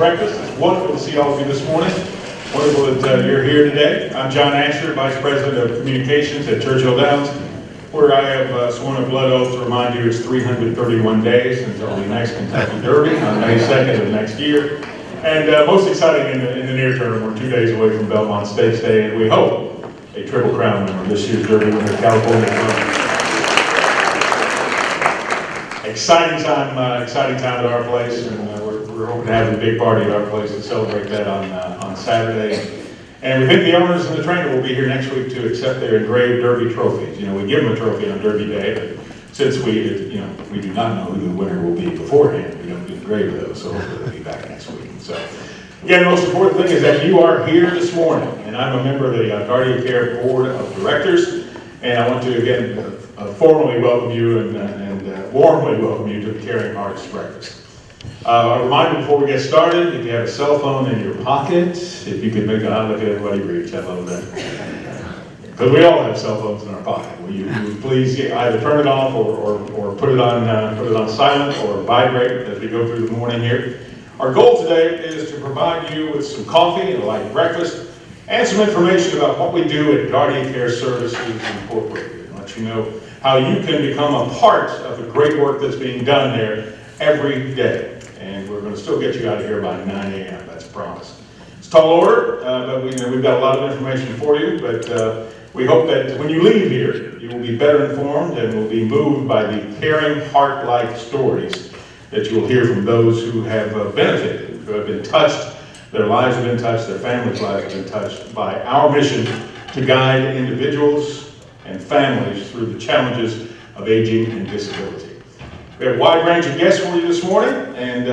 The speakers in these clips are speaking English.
breakfast. It's wonderful to see all of you this morning. Wonderful that you're here today. I'm John Asher, Vice President of Communications at Churchill Downs, where I have sworn a blood oath to remind you it's 331 days until the next Kentucky Derby on May 2nd of next year. And most exciting in the near term, we're 2 days away from Belmont Stakes Day, and we hope a Triple Crown winner, this year's Derby winner, California. Exciting time at our place, and we're hoping to have a big party at our place to celebrate that on Saturday. And we think the owners and the trainer will be here next week to accept their engraved Derby trophies. You know, we give them a trophy on Derby Day, but since we do not know who the winner will be beforehand, we don't engrave those, so hopefully they'll be back next week. So, again, the most important thing is that you are here this morning, and I'm a member of the GuardiaCare Board of Directors, and I want to again formally welcome you and warmly welcome you to the Caring Hearts Breakfast. A reminder before we get started, if you have a cell phone in your pocket, if you could make look at everybody reach, I love that. Because we all have cell phones in our pocket. Will you please either turn it off or put it on silent or vibrate as we go through the morning here. Our goal today is to provide you with some coffee and a light breakfast and some information about what we do at GuardiaCare Services Incorporated, and let you know how you can become a part of the great work that's being done there every day. And we're going to still get you out of here by 9 a.m., that's a promise. It's a tall order, but we've got a lot of information for you, but we hope that when you leave here, you will be better informed and will be moved by the caring, heart-like stories that you will hear from those who have benefited, who have been touched, their lives have been touched, their families' lives have been touched by our mission to guide individuals and families through the challenges of aging and disability. We have a wide range of guests for you this morning, and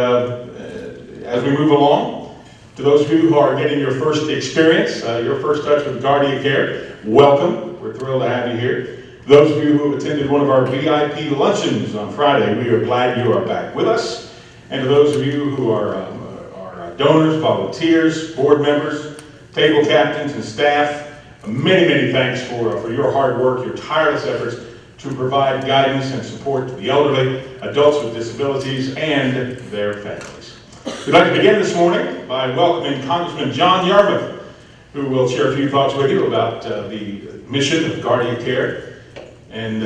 as we move along, to those of you who are getting your first experience, your first touch with GuardiaCare, welcome. We're thrilled to have you here. Those of you who have attended one of our VIP luncheons on Friday, we are glad you are back with us. And to those of you who are donors, volunteers, board members, table captains, and staff, many thanks for your hard work, your tireless efforts to provide guidance and support to the elderly, adults with disabilities, and their families. We'd like to begin this morning by welcoming Congressman John Yarmouth, who will share a few thoughts with you about the mission of GuardiaCare and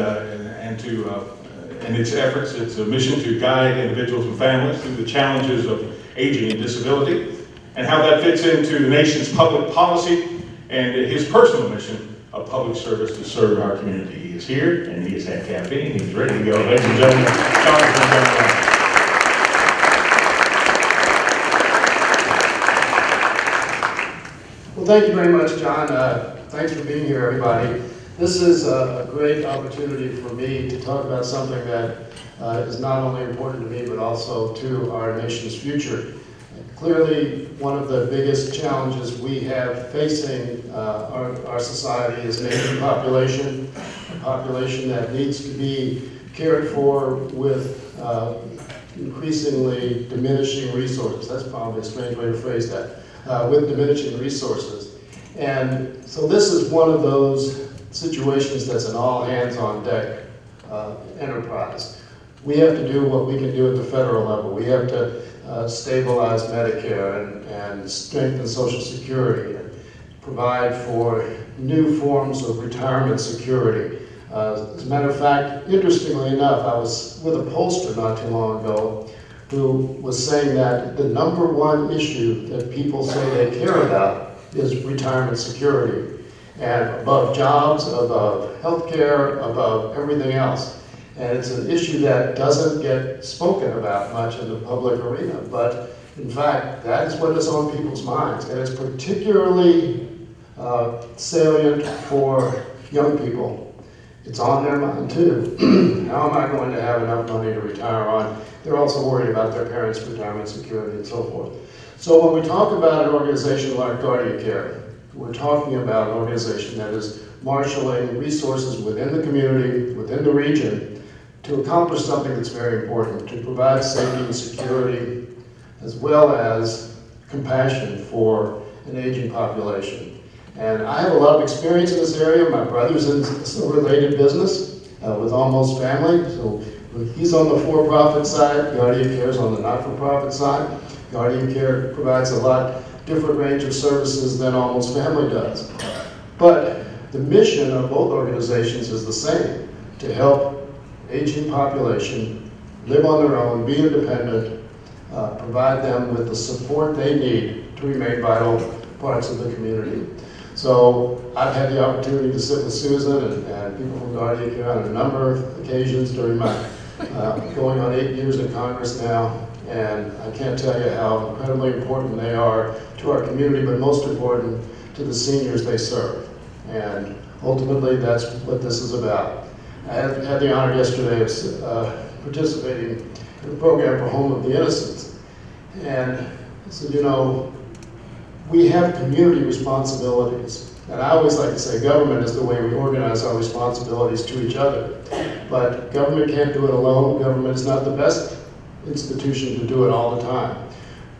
its efforts. It's a mission to guide individuals and families through the challenges of aging and disability, and how that fits into the nation's public policy and his personal mission of public service to serve our community. He is here, and he has had caffeine. He's ready to go. Ladies and gentlemen, Congressman John. Well, thank you very much, John. Thanks for being here, everybody. This is a great opportunity for me to talk about something that is not only important to me, but also to our nation's future. Clearly, one of the biggest challenges we have facing our society is an aging population, a population that needs to be cared for with increasingly diminishing resources. That's probably a strange way to phrase that, with diminishing resources. And so this is one of those situations that's an all-hands-on-deck enterprise. We have to do what we can do at the federal level. We have to stabilize Medicare and strengthen Social Security, and provide for new forms of retirement security. As a matter of fact, interestingly enough, I was with a pollster not too long ago who was saying that the number one issue that people say they care about is retirement security, and above jobs, above healthcare, above everything else. And it's an issue that doesn't get spoken about much in the public arena, but in fact, that is what is on people's minds, and it's particularly salient for young people. It's on their mind too. How am I going to have enough money to retire on? They're also worried about their parents' retirement security and so forth. So when we talk about an organization like GuardiaCare, we're talking about an organization that is marshaling resources within the community, within the region, to accomplish something that's very important, to provide safety and security, as well as compassion for an aging population. And I have a lot of experience in this area. My brother's in a related business with Almost Family, so he's on the for-profit side, GuardiaCare's on the not-for-profit side. GuardiaCare provides a lot different range of services than Almost Family does. But the mission of both organizations is the same, to help aging population live on their own, be independent, provide them with the support they need to remain vital parts of the community. So I've had the opportunity to sit with Susan and people from GuardiaCare on a number of occasions during my going on 8 years in Congress now, and I can't tell you how incredibly important they are to our community, but most important to the seniors they serve. And ultimately, that's what this is about. I had the honor yesterday of participating in a program for Home of the Innocents. And I said, you know, we have community responsibilities. And I always like to say government is the way we organize our responsibilities to each other. But government can't do it alone. Government is not the best institution to do it all the time.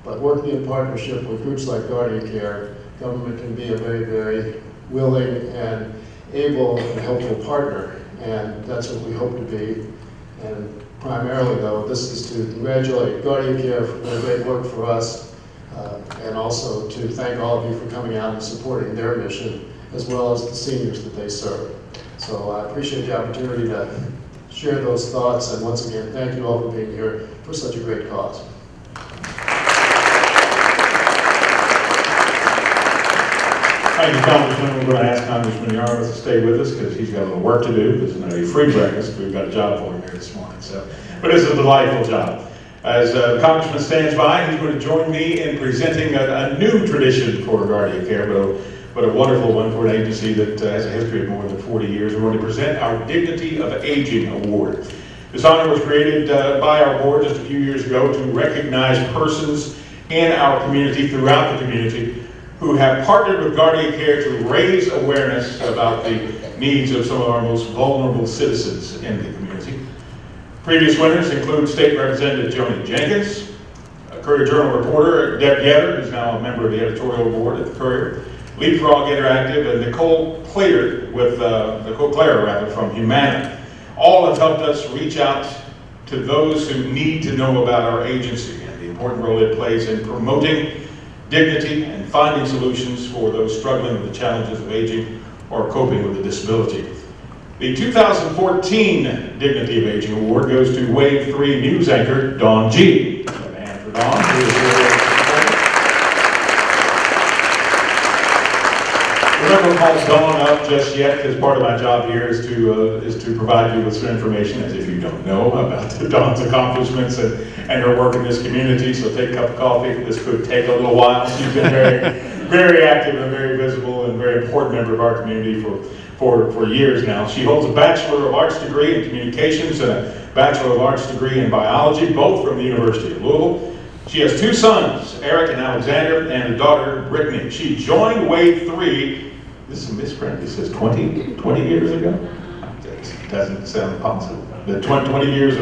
But working in partnership with groups like GuardiaCare, government can be a very, very willing and able and helpful partner. And that's what we hope to be. And primarily, though, this is to congratulate GuardiaCare for their great work for us, and also to thank all of you for coming out and supporting their mission, as well as the seniors that they serve. So I appreciate the opportunity to share those thoughts, and once again, thank you all for being here for such a great cause. Thank you, Congressman. We're going to ask Congressman Yarmouth to stay with us because he's got a little work to do. This is not a free breakfast. We've got a job for him here this morning. But it's a delightful job. As the Congressman stands by, he's going to join me in presenting a new tradition for GuardiaCare, but a wonderful one for an agency that has a history of more than 40 years. We're going to present our Dignity of Aging Award. This honor was created by our board just a few years ago to recognize persons in our community, throughout the community, who have partnered with GuardiaCare to raise awareness about the needs of some of our most vulnerable citizens in the community. Previous winners include State Representative Joni Jenkins, Courier-Journal reporter Deb Yetter, who's now a member of the editorial board at the Courier, Leapfrog Interactive, and Nicole Clare from Humana. All have helped us reach out to those who need to know about our agency and the important role it plays in promoting dignity and finding solutions for those struggling with the challenges of aging or coping with a disability. The 2014 Dignity of Aging Award goes to Wave 3 news anchor Dawn G. A hand for Dawn, who is here. We're not going to call Dawn up just yet, because part of my job here is to provide you with some information, as if you don't know, about Dawn's accomplishments and her work in this community. So take a cup of coffee. This could take a little while. She's been very active and very visible and very important member of our community for years now. She holds a Bachelor of Arts degree in Communications and a Bachelor of Arts degree in Biology, both from the University of Louisville. She has two sons, Eric and Alexander, and a daughter, Brittany. She joined Wave 3, this is a misprint, it says 20 years ago? That doesn't sound possible. The 20 years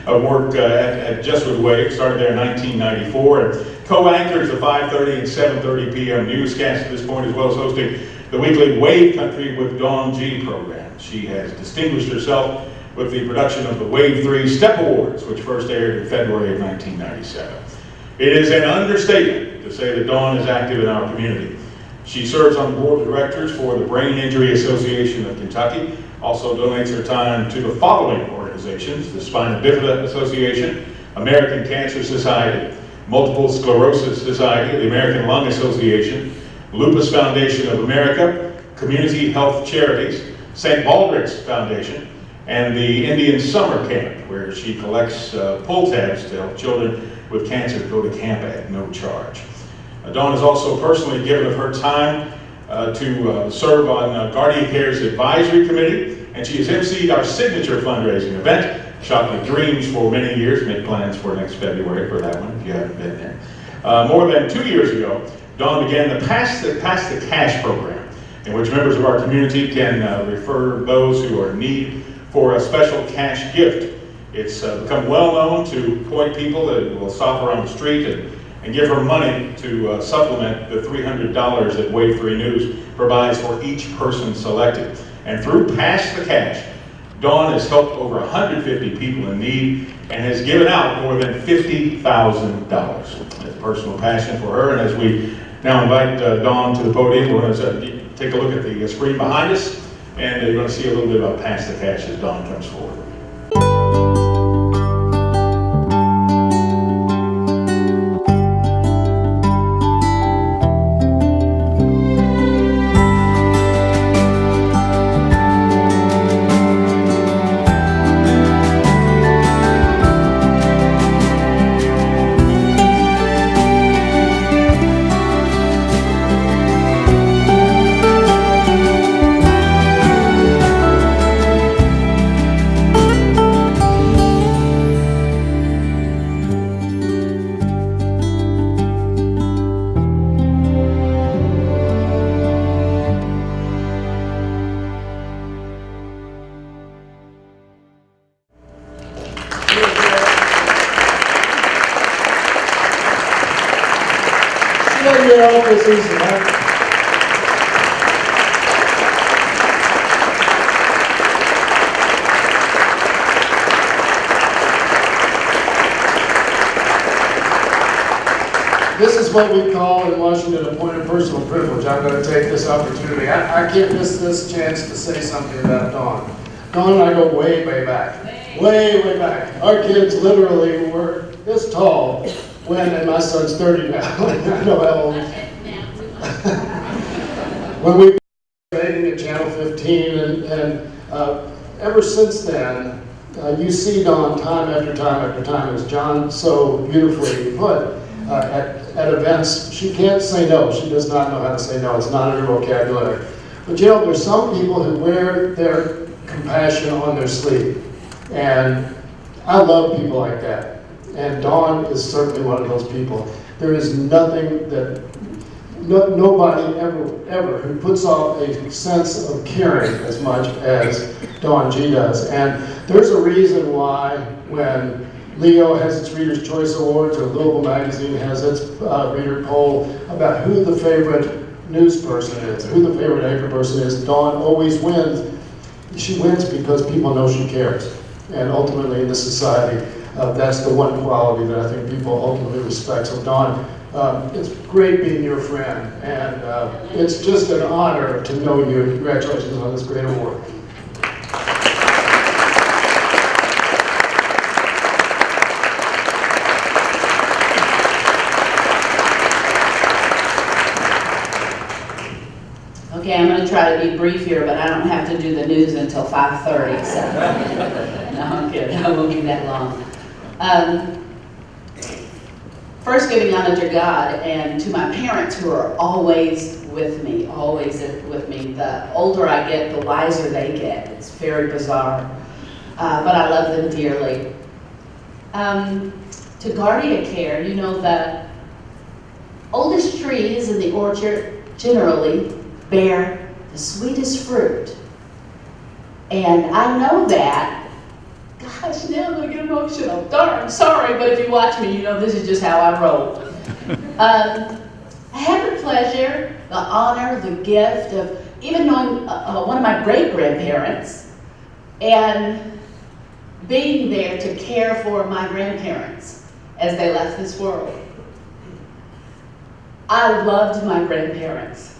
of work at Just with Wave, started there in 1994, and co-anchors the 5:30 and 7:30 p.m. newscast at this point, as well as hosting the weekly Wave Country with Dawn G program. She has distinguished herself with the production of the Wave 3 Step Awards, which first aired in February of 1997. It is an understatement to say that Dawn is active in our community. She serves on the board of directors for the Brain Injury Association of Kentucky, also donates her time to the following organizations: the Spina Bifida Association, American Cancer Society, Multiple Sclerosis Society, the American Lung Association, Lupus Foundation of America, Community Health Charities, St. Baldrick's Foundation, and the Indian Summer Camp, where she collects pull tabs to help children with cancer go to camp at no charge. Dawn has also personally given of her time to serve on GuardiaCare's advisory committee, and she has emceed our signature fundraising event, Chocolate Dreams, for many years. Make plans for next February for that one if you haven't been there. More than 2 years ago, Dawn began the Pass the Cash program, in which members of our community can refer those who are in need for a special cash gift. It's become well known to point people that will stop her on the street and give her money to supplement the $300 that Wave 3 News provides for each person selected. And through Pass the Cash, Dawn has helped over 150 people in need and has given out more than $50,000. It's a personal passion for her, and as we now invite Dawn to the podium, we're going to take a look at the screen behind us, and you're going to see a little bit about Pass the Cash as Dawn comes forward. This is what we call in Washington a point of personal privilege. I'm going to take this opportunity. I can't miss this chance to say something about Dawn. Dawn and I go way, way back. Way, way back. Our kids literally were this tall when, and my son's 30 now. I know how old. When we were dating at Channel 15, and ever since then, you see Dawn time after time after time, as John so beautifully put, at events. She can't say no. She does not know how to say no. It's not in her vocabulary. But you know, there's some people who wear their compassion on their sleeve. And I love people like that. And Dawn is certainly one of those people. There is nothing that, nobody ever who puts off a sense of caring as much as Dawn G does. And there's a reason why when Leo has its Reader's Choice Awards, or Louisville Magazine has its reader poll about who the favorite news person is, who the favorite anchor person is, Dawn always wins. She wins because people know she cares. And ultimately in this society, that's the one quality that I think people ultimately respect. So Dawn, it's great being your friend, and it's just an honor to know you, and congratulations on this great award. Okay, I'm going to try to be brief here, but I don't have to do the news until 5:30, so no, I'm kidding. I won't be that long. First, giving honor to God and to my parents, who are always with me, always with me. The older I get, the wiser they get. It's very bizarre, but I love them dearly. To GuardiaCare, you know, the oldest trees in the orchard generally bear the sweetest fruit. And I know that. Gosh, now I'm going to get emotional. Darn, sorry, but if you watch me, you know this is just how I roll. I had the pleasure, the honor, the gift of even knowing one of my great-grandparents and being there to care for my grandparents as they left this world. I loved my grandparents.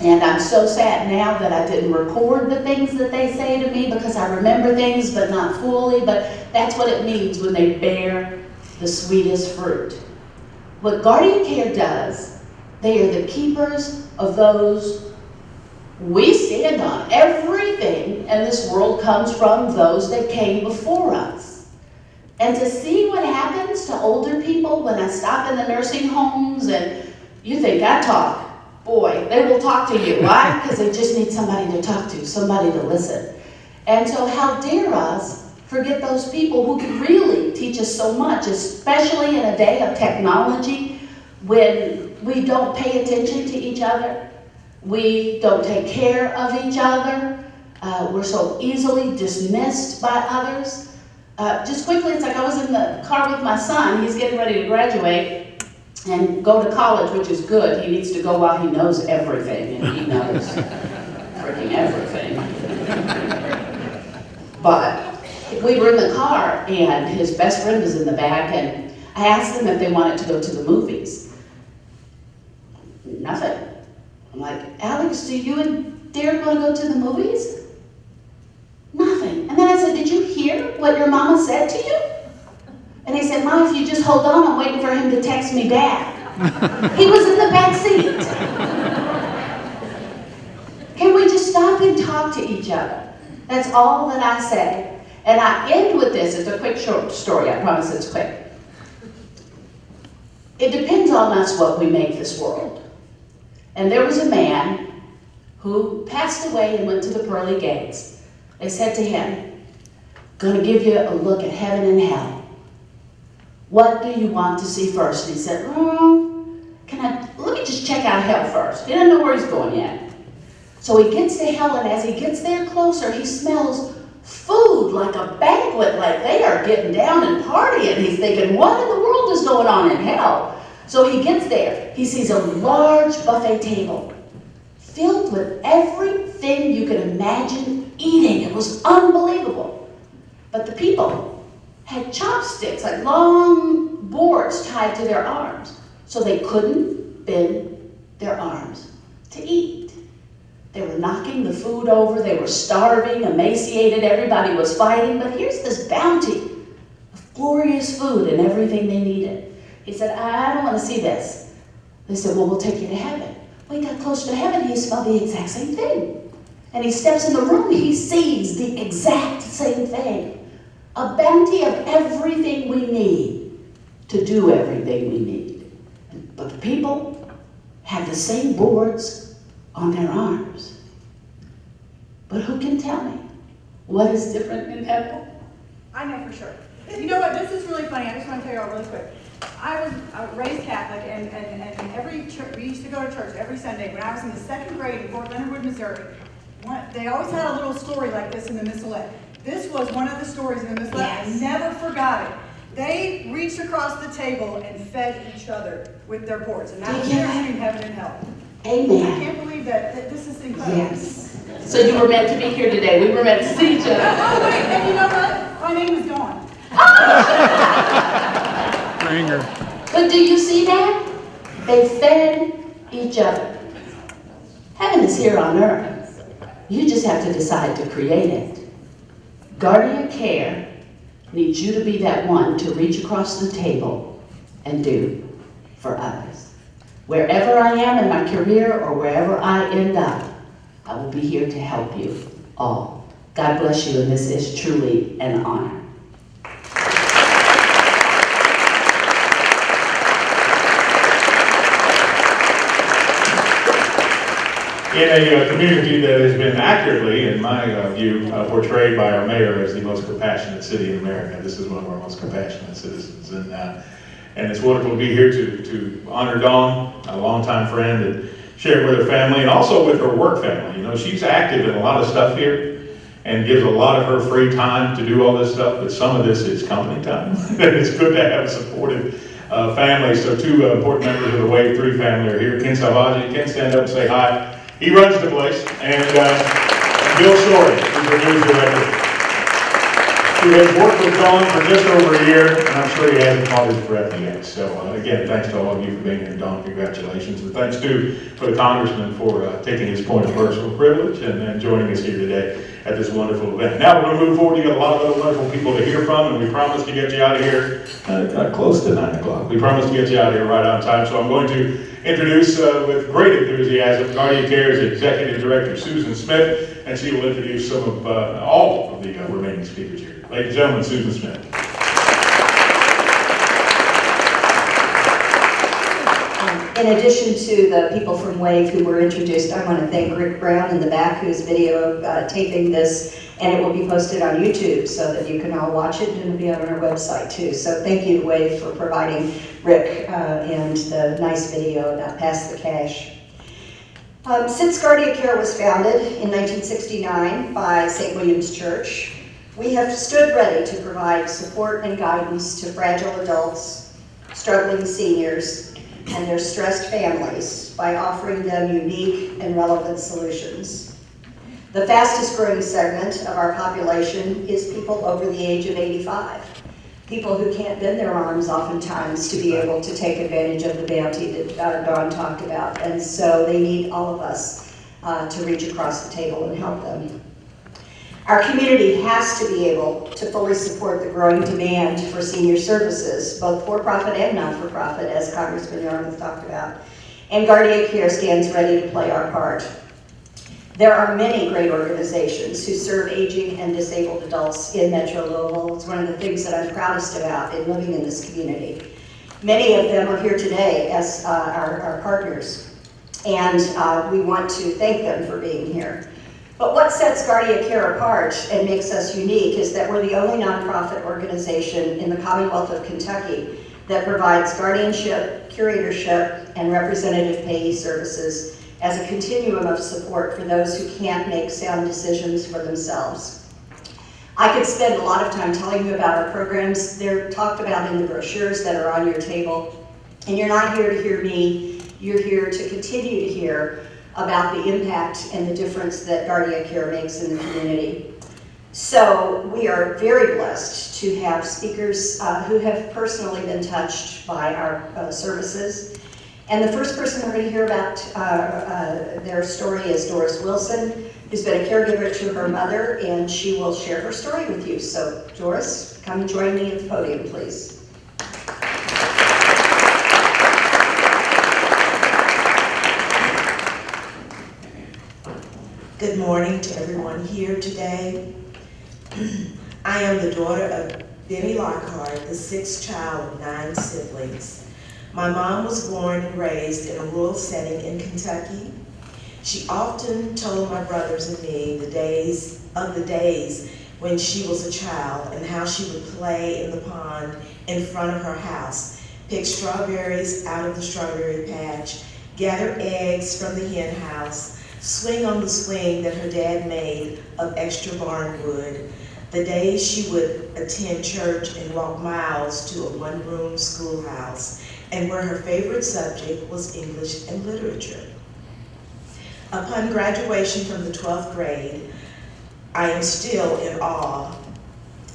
And I'm so sad now that I didn't record the things that they say to me, because I remember things but not fully, but that's what it means when they bear the sweetest fruit. What GuardiaCare does, they are the keepers of those we stand on. Everything in this world comes from those that came before us. And to see what happens to older people when I stop in the nursing homes, and you think I talk. Boy, they will talk to you. Why? Because they just need somebody to talk to, somebody to listen. And so how dare us forget those people who can really teach us so much, especially in a day of technology when we don't pay attention to each other, we don't take care of each other, we're so easily dismissed by others. Just quickly, it's like I was in the car with my son. He's getting ready to graduate and go to college, which is good. He needs to go while he knows everything, and he knows freaking everything. But we were in the car, and his best friend was in the back, and I asked them if they wanted to go to the movies. Nothing. I'm like, Alex, do you and Derek want to go to the movies? Nothing. And then I said, did you hear what your mama said to you? And he said, Mom, if you just hold on, I'm waiting for him to text me back. He was in the back seat. Can we just stop and talk to each other? That's all that I say. And I end with this. It's a quick short story. I promise it's quick. It depends on us what we make this world. And there was a man who passed away and went to the pearly gates. They said to him, going to give you a look at heaven and hell. What do you want to see first? And he said, let me just check out hell first. He doesn't know where he's going yet. So he gets to hell, and as he gets there closer, he smells food like a banquet, like they are getting down and partying. He's thinking, what in the world is going on in hell? So he gets there. He sees a large buffet table filled with everything you could imagine eating. It was unbelievable. But the people had chopsticks, like long boards tied to their arms, so they couldn't bend their arms to eat. They were knocking the food over, they were starving, emaciated, everybody was fighting, but here's this bounty of glorious food and everything they needed. He said, I don't want to see this. They said, well, we'll take you to heaven. When he got close to heaven, he smelled the exact same thing. And he steps in the room, he sees the exact same thing. A bounty of everything we need to do everything we need. But the people have the same boards on their arms. But who can tell me what is different in heaven? I know for sure. You know what, this is really funny. I just want to tell you all really quick. I was raised Catholic, and every church, we used to go to church every Sunday. When I was in the 2nd grade in Fort Leonard Wood, Missouri, they always had a little story like this in the Missalette. This was one of the stories in the Missalette. Yes. I never forgot it. They reached across the table and fed each other with their boards, and that was their between heaven and hell. Amen. I can't believe that this is incredible. Yes. So you were meant to be here today. We were meant to see each other. Oh, wait, and you know what? My name is gone. But do you see that? They fed each other. Heaven is here on earth. You just have to decide to create it. GuardiaCare needs you to be that one to reach across the table and do for others. Wherever I am in my career or wherever I end up, I will be here to help you all. God bless you, and this is truly an honor. In a community that has been accurately, in my view, portrayed by our mayor as the most compassionate city in America. This is one of our most compassionate citizens, and it's wonderful to be here to honor Dawn, a longtime friend, and share with her family, and also with her work family. You know, she's active in a lot of stuff here, and gives a lot of her free time to do all this stuff, but some of this is company time. It's good to have a supportive family. So 2 important members of the Wave 3 family are here. Ken Salvaggi. Ken, stand up and say hi. He runs the place, and Bill Shorey, who's the news director, who has worked with Dawn for just over a year, and I'm sure he hasn't caught his breath yet. So again, thanks to all of you for being here. Dawn, congratulations, and thanks too for the congressman for taking his point of personal privilege and joining us here today at this wonderful event. Now we're going to move forward. We got a lot of other wonderful people to hear from, and we promised to get you out of here close to 9 o'clock. We promised to get you out of here right on time, so I'm going to introduce with great enthusiasm GuardiaCare's Executive Director, Susan Smith, and she will introduce some of all of the remaining speakers here. Ladies and gentlemen, Susan Smith. In addition to the people from WAVE who were introduced, I want to thank Rick Brown in the back who's video taping this, and it will be posted on YouTube so that you can all watch it, and it'll be on our website too. So thank you to WAVE for providing Rick and the nice video about Pass the Cash. Since GuardiaCare was founded in 1969 by St. William's Church, we have stood ready to provide support and guidance to fragile adults, struggling seniors, and their stressed families by offering them unique and relevant solutions. The fastest growing segment of our population is people over the age of 85. People who can't bend their arms oftentimes to be able to take advantage of the bounty that Dawn talked about. And so they need all of us to reach across the table and help them. Our community has to be able to fully support the growing demand for senior services, both for-profit and not-for-profit, as Congressman Yarmouth talked about. And GuardiaCare stands ready to play our part. There are many great organizations who serve aging and disabled adults in Metro Louisville. It's one of the things that I'm proudest about in living in this community. Many of them are here today as our partners, and we want to thank them for being here. But what sets GuardiaCare apart and makes us unique is that we're the only nonprofit organization in the Commonwealth of Kentucky that provides guardianship, curatorship, and representative payee services as a continuum of support for those who can't make sound decisions for themselves. I could spend a lot of time telling you about our programs. They're talked about in the brochures that are on your table. And you're not here to hear me, you're here to continue to hear about the impact and the difference that GuardiaCare makes in the community. So we are very blessed to have speakers who have personally been touched by our services. And the first person we're going to hear about their story is Doris Wilson, who's been a caregiver to her mother, and she will share her story with you. So Doris, come and join me at the podium, please. Good morning to everyone here today. I am the daughter of Benny Lockhart, the sixth child of 9 siblings. My mom was born and raised in a rural setting in Kentucky. She often told my brothers and me the days when she was a child and how she would play in the pond in front of her house, pick strawberries out of the strawberry patch, gather eggs from the hen house, swing on the swing that her dad made of extra barn wood, the days she would attend church and walk miles to a one-room schoolhouse, and where her favorite subject was English and literature. Upon graduation from the 12th grade, I am still in awe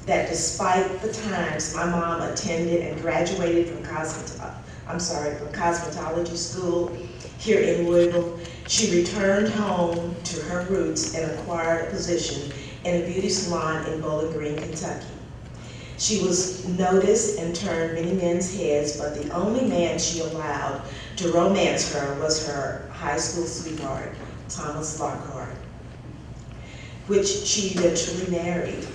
that despite the times my mom attended and graduated from cosmetology school here in Louisville, she returned home to her roots and acquired a position in a beauty salon in Bowling Green, Kentucky. She was noticed and turned many men's heads, but the only man she allowed to romance her was her high school sweetheart, Thomas Lockhart, which she eventually married.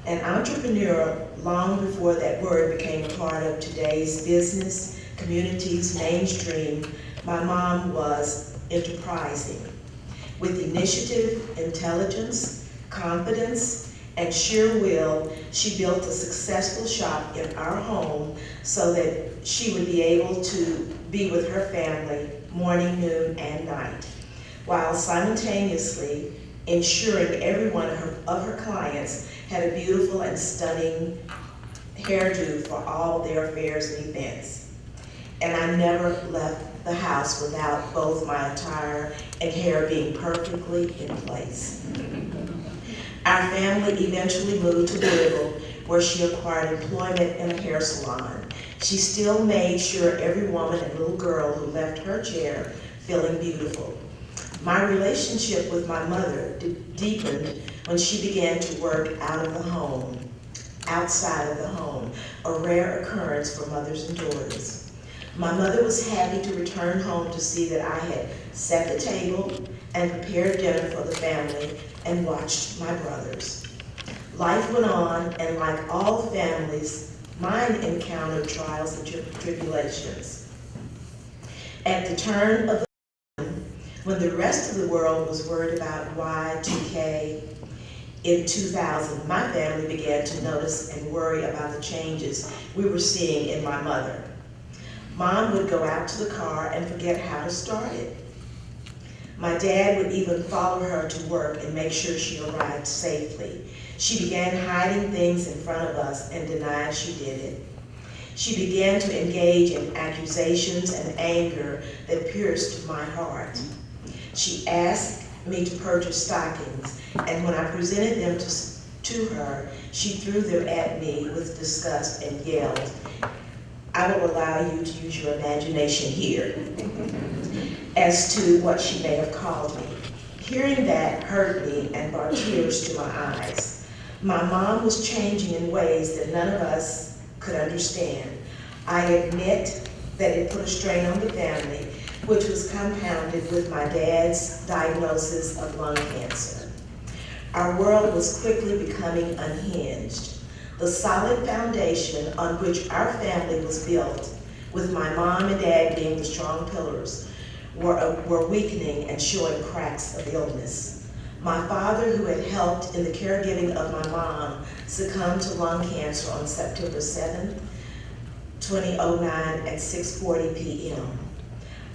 An entrepreneur long before that word became a part of today's business, communities, mainstream, my mom was enterprising. With initiative, intelligence, confidence, and sheer will, she built a successful shop in our home so that she would be able to be with her family morning, noon, and night, while simultaneously ensuring every one of her clients had a beautiful and stunning hairdo for all their affairs and events. And I never left the house without both my attire and hair being perfectly in place. Our family eventually moved to Louisville, where she acquired employment in a hair salon. She still made sure every woman and little girl who left her chair feeling beautiful. My relationship with my mother deepened when she began to work out of the home, outside of the home, a rare occurrence for mothers and daughters. My mother was happy to return home to see that I had set the table and prepared dinner for the family and watched my brothers. Life went on, and like all families, mine encountered trials and tribulations. At the turn of the when the rest of the world was worried about Y2K in 2000, my family began to notice and worry about the changes we were seeing in my mother. Mom would go out to the car and forget how to start it. My dad would even follow her to work and make sure she arrived safely. She began hiding things in front of us and denied she did it. She began to engage in accusations and anger that pierced my heart. She asked me to purchase stockings, and when I presented them to her, she threw them at me with disgust and yelled, "I will allow you to use your imagination here," as to what she may have called me. Hearing that hurt me and brought tears to my eyes. My mom was changing in ways that none of us could understand. I admit that it put a strain on the family, which was compounded with my dad's diagnosis of lung cancer. Our world was quickly becoming unhinged. The solid foundation on which our family was built, with my mom and dad being the strong pillars, were weakening and showing cracks of illness. My father, who had helped in the caregiving of my mom, succumbed to lung cancer on September 7th, 2009 at 6:40 p.m.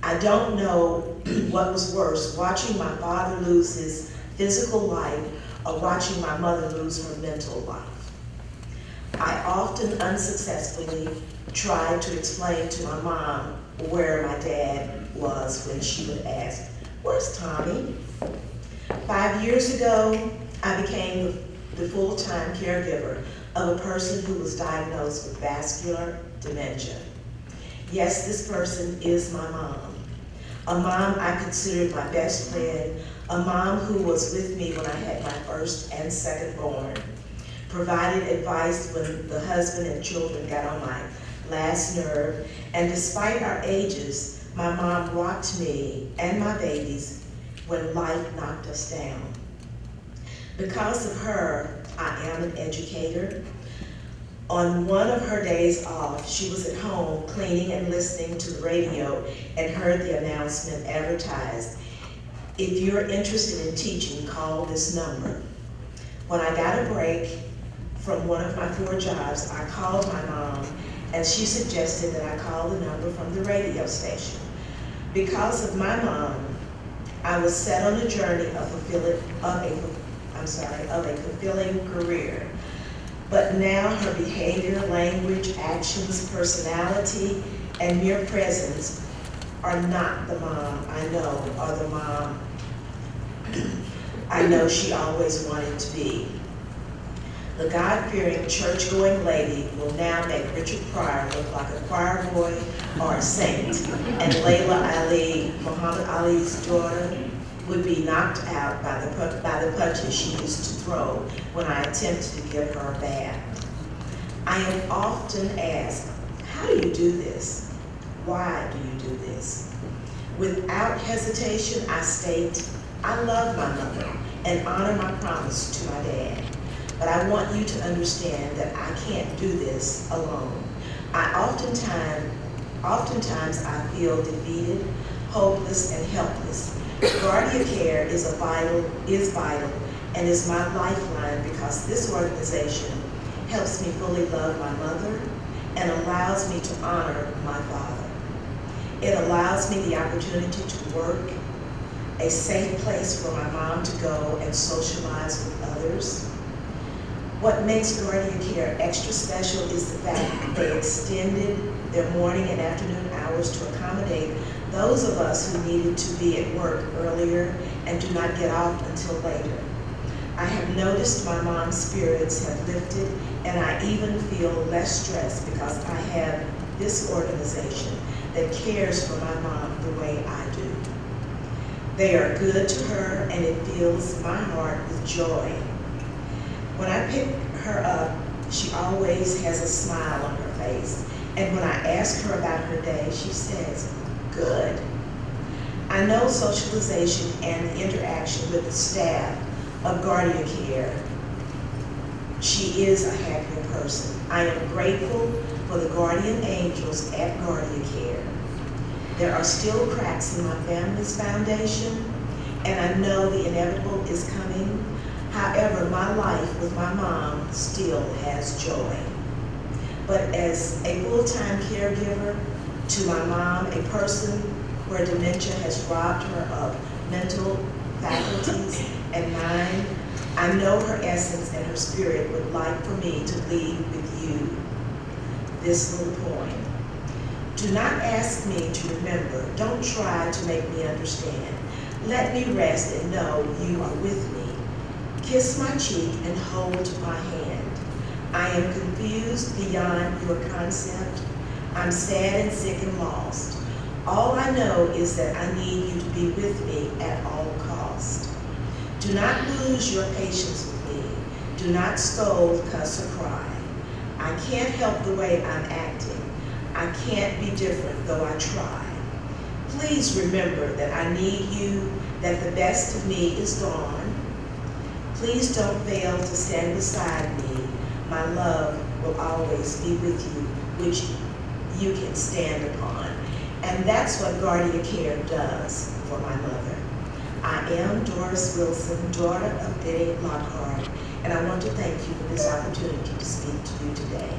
I don't know what was worse, watching my father lose his physical life or watching my mother lose her mental life. I often unsuccessfully tried to explain to my mom where my dad was when she would ask, "Where's Tommy?" 5 years ago, I became the full-time caregiver of a person who was diagnosed with vascular dementia. Yes, this person is my mom. A mom I considered my best friend, a mom who was with me when I had my first and second born, provided advice when the husband and children got on my last nerve, and despite our ages, my mom rocked me and my babies when life knocked us down. Because of her, I am an educator. On one of her days off, she was at home cleaning and listening to the radio and heard the announcement advertised, "If you're interested in teaching, call this number." When I got a break from one of my 4 jobs, I called my mom, and she suggested that I call the number from the radio station. Because of my mom, I was set on a journey of a fulfilling career. But now her behavior, language, actions, personality, and mere presence are not the mom I know, or the mom I know she always wanted to be. The God-fearing, church-going lady will now make Richard Pryor look like a choir boy or a saint, and Layla Ali, Muhammad Ali's daughter, would be knocked out by the punches she used to throw when I attempted to give her a bath. I am often asked, "How do you do this? Why do you do this?" Without hesitation, I state, I love my mother and honor my promise to my dad. But I want you to understand that I can't do this alone. Oftentimes I feel defeated, hopeless, and helpless. GuardiaCare is vital and is my lifeline because this organization helps me fully love my mother and allows me to honor my father. It allows me the opportunity to work, a safe place for my mom to go and socialize with others. What makes GuardiaCare extra special is the fact that they extended their morning and afternoon hours to accommodate those of us who needed to be at work earlier and do not get off until later. I have noticed my mom's spirits have lifted, and I even feel less stressed because I have this organization that cares for my mom the way I do. They are good to her, and it fills my heart with joy. When I pick her up, she always has a smile on her face, and when I ask her about her day, she says, "Good." I know socialization and the interaction with the staff of GuardiaCare, she is a happier person. I am grateful for the guardian angels at GuardiaCare. There are still cracks in my family's foundation, and I know the inevitable is coming. However, my life with my mom still has joy. But as a full-time caregiver to my mom, a person where dementia has robbed her of mental faculties and mind, I know her essence and her spirit would like for me to leave with you this little poem. Do not ask me to remember. Don't try to make me understand. Let me rest and know you are with me. Kiss my cheek and hold my hand. I am confused beyond your concept. I'm sad and sick and lost. All I know is that I need you to be with me at all cost. Do not lose your patience with me. Do not scold, cuss, or cry. I can't help the way I'm acting. I can't be different, though I try. Please remember that I need you, that the best of me is gone. Please don't fail to stand beside me. My love will always be with you, which you can stand upon. And that's what GuardiaCare does for my mother. I am Doris Wilson, daughter of Betty Lockhart, and I want to thank you for this opportunity to speak to you today.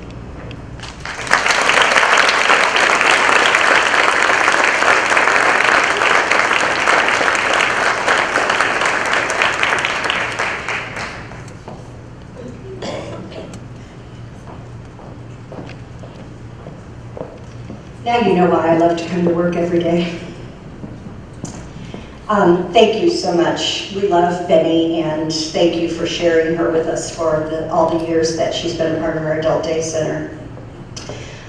Now you know why I love to come to work every day. Thank you so much. We love Benny, and thank you for sharing her with us for all the years that she's been a part of our Adult Day Center.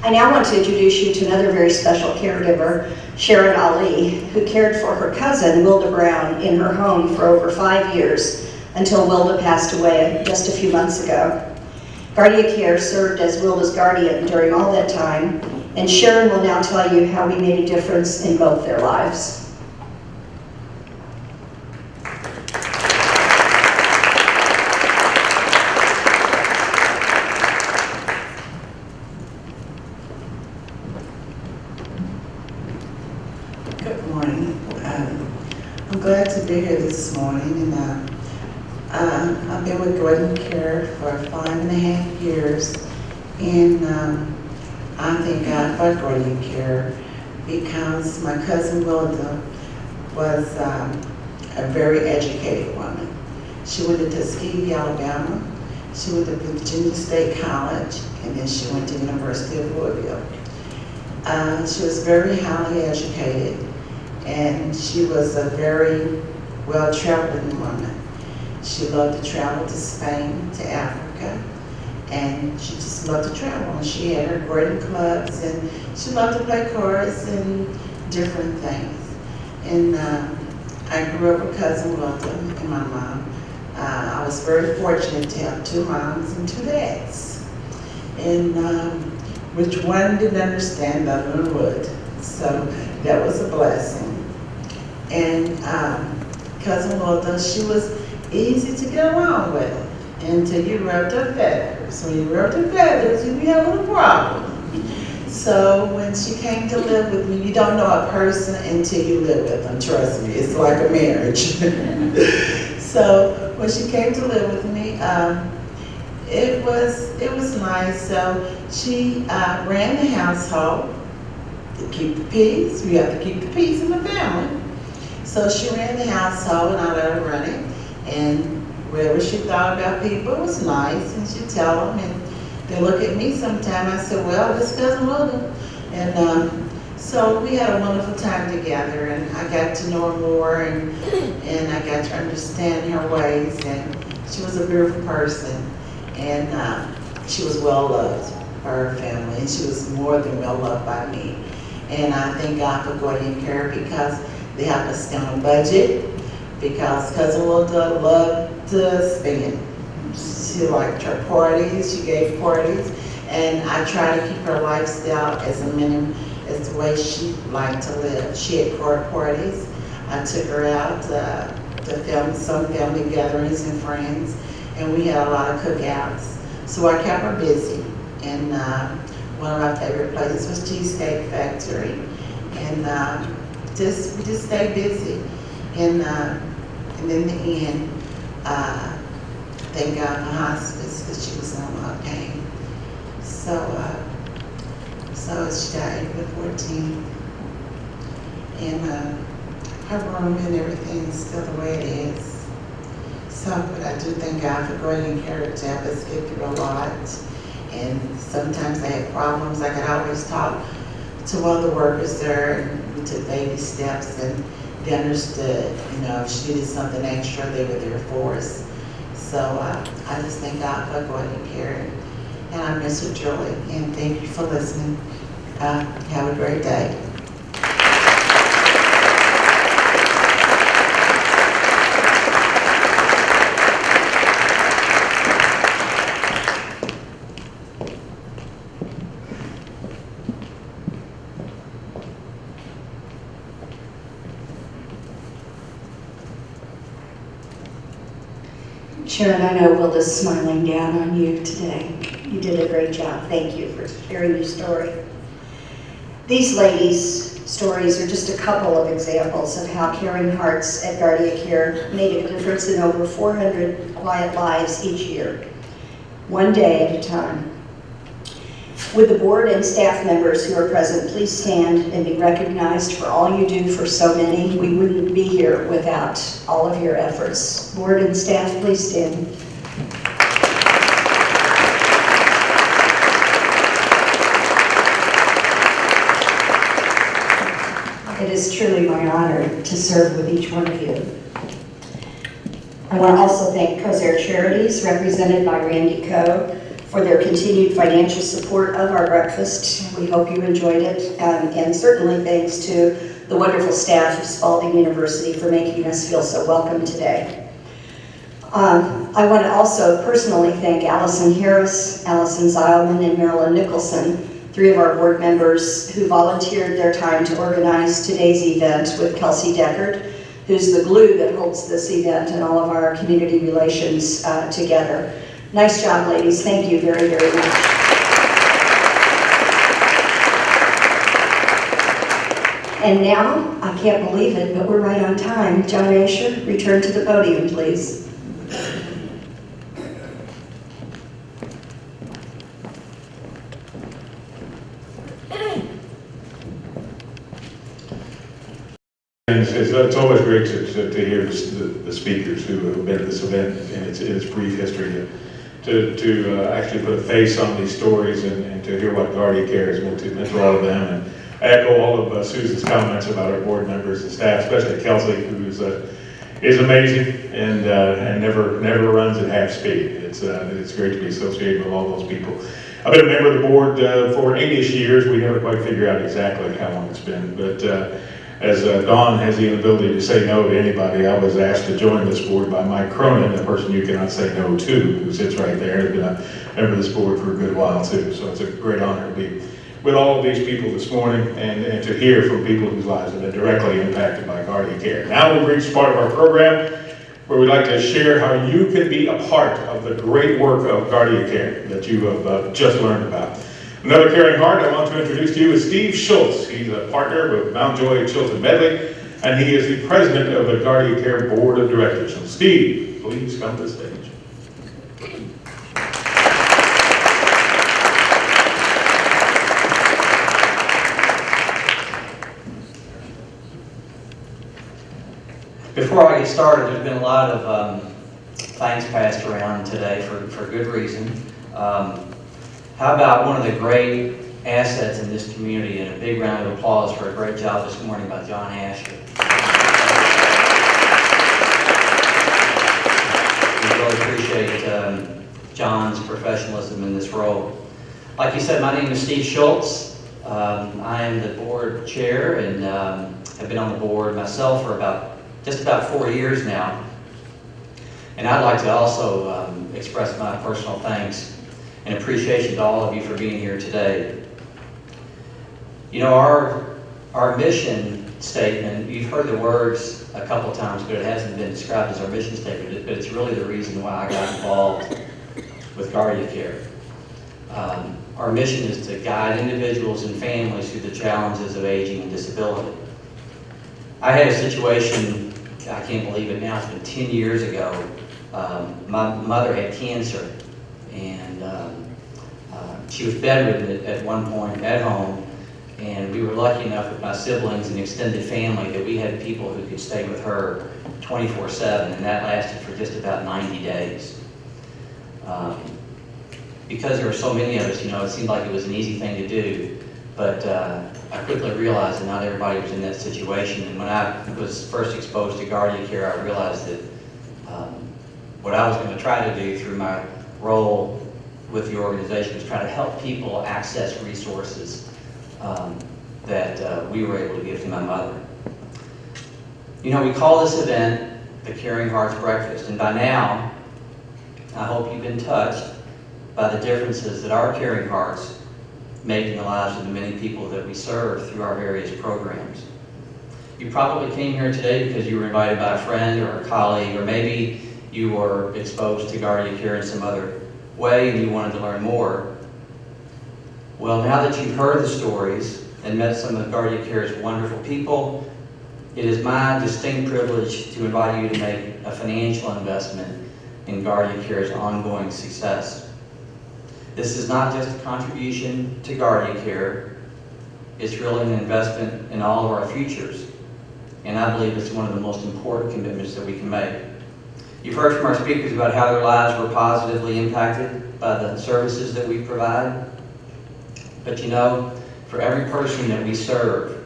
I now want to introduce you to another very special caregiver, Sharon Ali, who cared for her cousin, Wilda Brown, in her home for over 5 years until Wilda passed away just a few months ago. GuardiaCare served as Wilda's guardian during all that time, and Sharon will now tell you how we made a difference in both their lives. Good morning. I'm glad to be here this morning, and I've been with GuardiaCare for 5.5 years, and I thank God for GuardiaCare because my cousin Wilda was a very educated woman. She went to Tuskegee, Alabama. She went to Virginia State College, and then she went to the University of Louisville. She was very highly educated, and she was a very well-traveling woman. She loved to travel to Spain, to Africa, and she just loved to travel. And she had her grading clubs, and she loved to play cards and different things. And I grew up with cousin Wilda and my mom. I was very fortunate to have 2 moms and 2 dads. And which one didn't understand, the other one would. So that was a blessing. And cousin Wilda, she was easy to get along with until you rubbed her feathers. When you rubbed her feathers, you had a little problem. So when she came to live with me, you don't know a person until you live with them, trust me, it's like a marriage. So when she came to live with me, it was nice. So she ran the household to keep the peace. We have to keep the peace in the family. So she ran the household, and I let her run it. And whatever she thought about people, it was nice, and she'd tell them. And they look at me sometime. I said, well, this cousin Wilda. And so we had a wonderful time together, and I got to know her more, and I got to understand her ways. And she was a beautiful person, and she was well loved by her family, and she was more than well loved by me. And I thank God for GuardiaCare because they help us stay on a budget, because cousin Wilda loved to spend. She liked her parties, she gave parties, and I try to keep her lifestyle as a minimum as the way she liked to live. She had card parties. I took her out to film some family gatherings and friends, and we had a lot of cookouts. So I kept her busy, and one of my favorite places was Cheesecake Factory, and we just stayed busy. And in the end, thank God for hospice, because she was in a lot of pain. So she died April 14th, and her room and everything is still the way it is. So, but I do thank God for GuardiaCare to help us get through a lot. And sometimes I had problems. I could always talk to one of the workers there, and we took baby steps, and they understood, you know, if she needed something extra, they were there for us. So I just thank God for GuardiaCare, and I miss her joy, and thank you for listening. Have a great day. Sharon, I know Wilda's smiling down on you today. You did a great job. Thank you for sharing your story. These ladies' stories are just a couple of examples of how caring hearts at GuardiaCare made a difference in over 400 quiet lives each year, one day at a time. Would the board and staff members who are present please stand and be recognized for all you do for so many? We wouldn't be here without all of your efforts. Board and staff, please stand. It is truly my honor to serve with each one of you. I want to also thank COSAIR Charities, represented by Randy Coe, for their continued financial support of our breakfast. We hope you enjoyed it, and certainly thanks to the wonderful staff of Spalding University for making us feel so welcome today. I want to also personally thank Allison Harris, Allison Zeilman, and Marilyn Nicholson, three of our board members who volunteered their time to organize today's event with Kelsey Deckard, who's the glue that holds this event and all of our community relations together. Nice job, ladies. Thank you very, very much. And now, I can't believe it, but we're right on time. John Asher, return to the podium, please. It's always great to hear the speakers who have been at this event in its brief history, to actually put a face on these stories and to hear what GuardiaCare has meant to all of them. And I echo all of Susan's comments about our board members and staff, especially Kelsey, who is amazing and never runs at half speed. It's great to be associated with all those people. I've been a member of the board for 8-ish years. We never quite figure out exactly how long it's been, but as Dawn has the ability to say no to anybody, I was asked to join this board by Mike Cronin, the person you cannot say no to, who sits right there, and has been a member of this board for a good while too. So it's a great honor to be with all of these people this morning and to hear from people whose lives have been directly impacted by GuardiaCare. Now we've reached part of our program where we'd like to share how you can be a part of the great work of GuardiaCare that you have just learned about. Another caring heart I want to introduce to you is Steve Schultz. He's a partner with Mountjoy, Chilton Medley, and he is the president of the GuardiaCare Board of Directors. So Steve, please come to the stage. Before I get started, there's been a lot of thanks passed around today for good reason. How about one of the great assets in this community, and a big round of applause for a great job this morning by John Asher. We really appreciate John's professionalism in this role. Like you said, my name is Steve Schultz. I am the board chair and have been on the board myself for just about 4 years now. And I'd like to also express my personal thanks and appreciation to all of you for being here today. You know, our mission statement, you've heard the words a couple of times, but it hasn't been described as our mission statement, but it's really the reason why I got involved with GuardiaCare. Our mission is to guide individuals and families through the challenges of aging and disability. I had a situation, I can't believe it now, it's been 10 years ago. My mother had cancer, and she was bedridden at one point at home, and we were lucky enough with my siblings and extended family that we had people who could stay with her 24/7, and that lasted for just about 90 days. Because there were so many of us, you know, it seemed like it was an easy thing to do, But I quickly realized that not everybody was in that situation. And when I was first exposed to GuardiaCare, I realized that what I was going to try to do through my role with the organization was try to help people access resources that we were able to give to my mother. You know, we call this event the Caring Hearts Breakfast, and by now, I hope you've been touched by the differences that our Caring Hearts make in the lives of the many people that we serve through our various programs. You probably came here today because you were invited by a friend or a colleague, or maybe you were exposed to GuardiaCare in some other way and you wanted to learn more. Well, now that you've heard the stories and met some of GuardiaCare's wonderful people, it is my distinct privilege to invite you to make a financial investment in GuardiaCare's ongoing success. This is not just a contribution to GuardiaCare, it's really an investment in all of our futures. And I believe it's one of the most important commitments that we can make. You've heard from our speakers about how their lives were positively impacted by the services that we provide. But you know, for every person that we serve,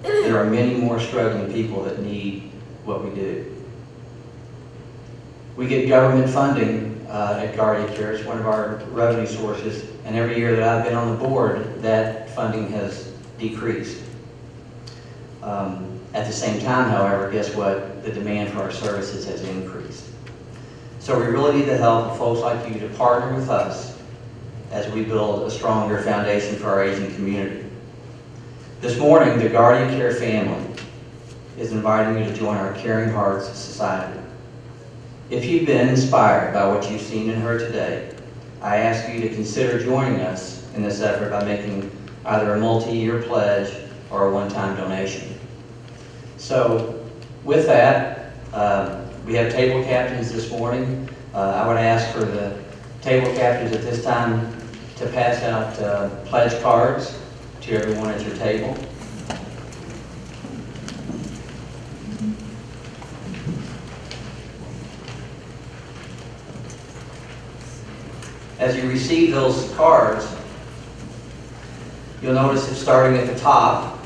there are many more struggling people that need what we do. We get government funding at GuardiaCare. It's one of our revenue sources, and every year that I've been on the board, that funding has decreased. At the same time, however, guess what? The demand for our services has increased. So we really need the help of folks like you to partner with us as we build a stronger foundation for our aging community. This morning, the GuardiaCare family is inviting you to join our Caring Hearts Society. If you've been inspired by what you've seen and heard today, I ask you to consider joining us in this effort by making either a multi-year pledge or a one-time donation. So with that, we have table captains this morning. I would ask for the table captains at this time to pass out pledge cards to everyone at your table. As you receive those cards, you'll notice that starting at the top,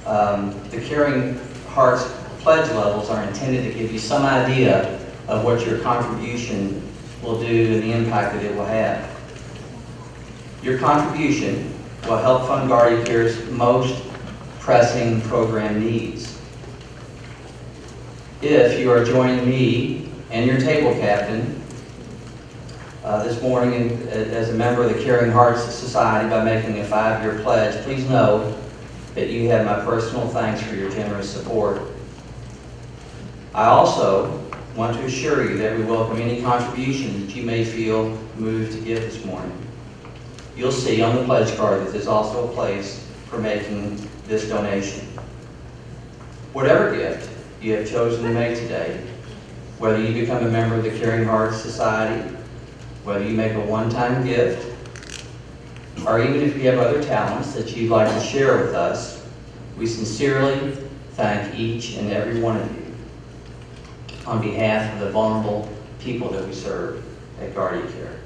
the Caring Hearts pledge levels are intended to give you some idea of what your contribution will do and the impact that it will have. Your contribution will help fund GuardiaCare's most pressing program needs. If you are joining me and your table captain this morning as a member of the Caring Hearts Society by making a 5-year pledge, please know that you have my personal thanks for your generous support. I also want to assure you that we welcome any contributions that you may feel moved to give this morning. You'll see on the pledge card that there's also a place for making this donation. Whatever gift you have chosen to make today, whether you become a member of the Caring Hearts Society, whether you make a one-time gift, or even if you have other talents that you'd like to share with us, we sincerely thank each and every one of you on behalf of the vulnerable people that we serve at GuardiaCare.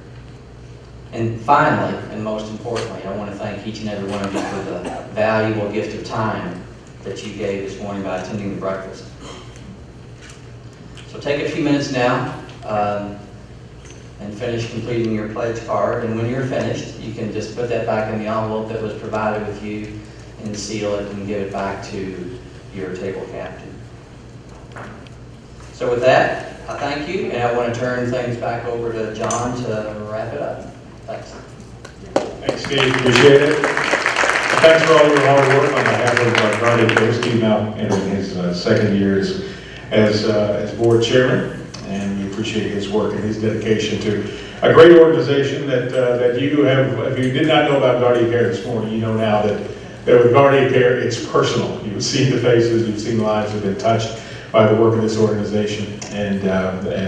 And finally, and most importantly, I want to thank each and every one of you for the valuable gift of time that you gave this morning by attending the breakfast. So take a few minutes now and finish completing your pledge card. And when you're finished, you can just put that back in the envelope that was provided with you and seal it and give it back to your table captain. So with that, I thank you, and I want to turn things back over to John to wrap it up. Thanks. Thanks, Steve. Appreciate it. Thanks for all your hard work on behalf of GuardiaCare. Steve now entering his second year as board chairman, and we appreciate his work and his dedication to a great organization that you have. If you did not know about GuardiaCare this morning, you know now that with GuardiaCare, it's personal. You've seen the faces, you've seen lives that have been touched by the work of this organization and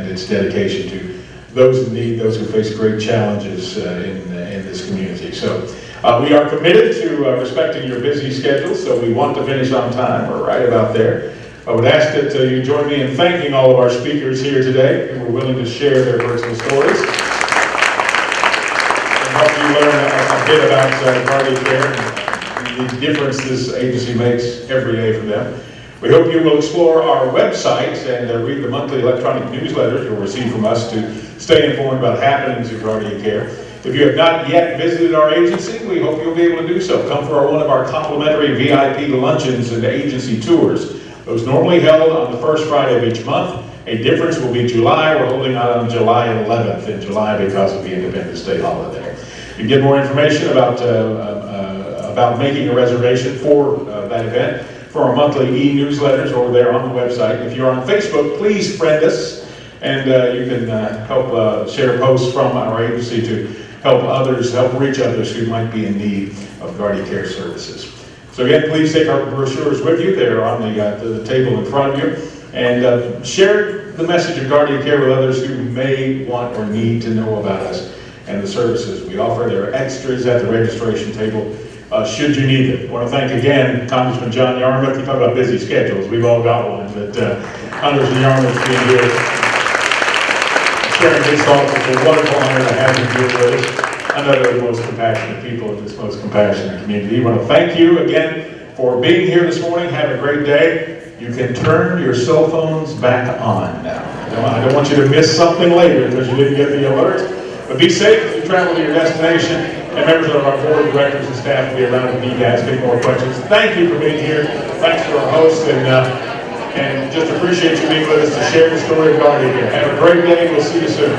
its dedication to those in need, those who face great challenges in this community. So we are committed to respecting your busy schedule, so we want to finish on time. We're right about there. I would ask that you join me in thanking all of our speakers here today who were willing to share their personal stories and help you learn a bit about GuardiaCare the difference this agency makes every day for them. We hope you will explore our website and read the monthly electronic newsletters you'll receive from us to stay informed about happenings at GuardiaCare. If you have not yet visited our agency, we hope you'll be able to do so. Come for one of our complimentary VIP luncheons and agency tours. Those normally held on the first Friday of each month. A difference will be July. We're holding on July 11th in July because of the Independence Day holiday. You can get more information about making a reservation for that event for our monthly e-newsletters over there on the website. If you're on Facebook, please friend us, and you can help share posts from our agency to help reach others who might be in need of GuardiaCare services. So again, please take our brochures with you. They're on the table in front of you. And share the message of GuardiaCare with others who may want or need to know about us and the services we offer. There are extras at the registration table should you need it. I want to thank again Congressman John Yarmouth. You talk about busy schedules. We've all got one, but Congressman Yarmouth being here, sharing his thoughts. It's a wonderful honor to have him here with us. Another of the most compassionate people in this most compassionate community. I want to thank you again for being here this morning. Have a great day. You can turn your cell phones back on now. I don't want you to miss something later because you didn't get the alert. But be safe as you travel to your destination. And members of our board of directors and staff will be around if you need to ask any more questions. Thank you for being here. Thanks to our host, and just appreciate you being with us to share the story of GuardiaCare. Have a great day. We'll see you soon.